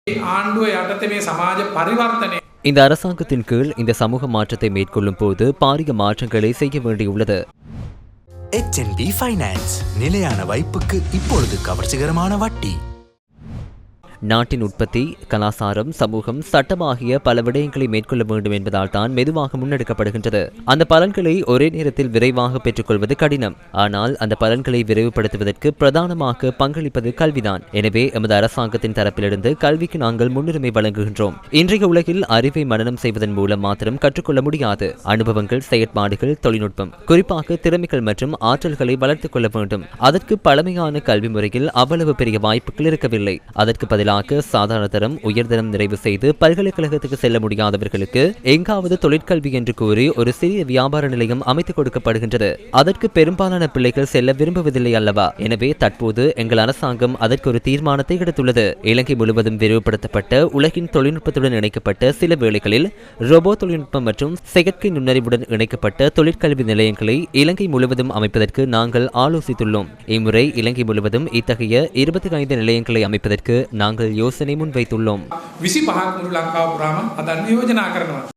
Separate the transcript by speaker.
Speaker 1: ආණ්ඩුව යටතේ මේ සමාජ පරිවර්තනය
Speaker 2: இந்த அரசாங்கத்தின் கீழ் இந்த சமூக மாற்றத்தை மேற்கொள்ளும் போது பாரிய மாற்றங்களை செய்ய வேண்டியுள்ளது.
Speaker 3: HNB ஃபைனான்ஸ் நிலையான வைப்புக்கு இப்பொழுது கவர்ச்சிகரமான வட்டி.
Speaker 2: நாட்டின் உற்பத்தி, கலாசாரம், சமூகம், சட்டம் ஆகிய பல விடயங்களை மேற்கொள்ள வேண்டும் என்பதால் தான் மெதுவாக முன்னெடுக்கப்படுகின்றது. அந்த பலன்களை ஒரே நேரத்தில் விரைவாக பெற்றுக்கொள்வது கடினம். ஆனால் அந்த பலன்களை விரைவுபடுத்துவதற்கு பிரதானமாக பங்களிப்பது கல்விதான். எனவே எமது அரசாங்கத்தின் தரப்பிலிருந்து கல்விக்கு நாங்கள் முன்னுரிமை வழங்குகின்றோம். இன்றைய உலகில் அறிவை மனனம் செய்வதன் மூலம் மாத்திரம் கற்றுக்கொள்ள முடியாது. அனுபவங்கள், செயற்பாடுகள், தொழில்நுட்பம், குறிப்பாக திறமைகள் மற்றும் ஆற்றல்களை வளர்த்துக் கொள்ள வேண்டும். அதற்கு பழமையான கல்வி முறையில் அவ்வளவு பெரிய வாய்ப்புகள் இருக்கவில்லை. அதற்கு பதிலாக சாதாரண தரம், உயர்தரம் நிறைவு செய்து பல்கலைக்கழகத்துக்கு செல்ல முடியாதவர்களுக்கு எங்காவது தொழிற்கல்வி என்று கூறி ஒரு சிறிய வியாபார நிலையம் அமைத்துக் கொடுக்கப்படுகின்றது. அதற்கு பெரும்பாலான பிள்ளைகள் செல்ல விரும்புவதில்லை அல்லவா? எனவே தற்போது எங்கள் அரசாங்கம் அதற்கு ஒரு தீர்மானத்தை எடுத்துள்ளது. இலங்கை முழுவதும் விரிவுபடுத்தப்பட்ட உலகின் தொழில்நுட்பத்துடன் இணைக்கப்பட்ட சில வேளைகளில் ரோபோ தொழில்நுட்பம் மற்றும் செயற்கை நுண்ணறிவுடன் இணைக்கப்பட்ட தொழிற்கல்வி நிலையங்களை இலங்கை முழுவதும் அமைப்பதற்கு நாங்கள் ஆலோசித்துள்ளோம். இம்முறை இலங்கை முழுவதும் இத்தகைய 25 நிலையங்களை அமைப்பதற்கு நாங்கள் யோசனை முன்வைத்துள்ளோம்.
Speaker 1: 25ක් මුළු ලංකාව පුරාම හදන්න යෝජනා කරනවා.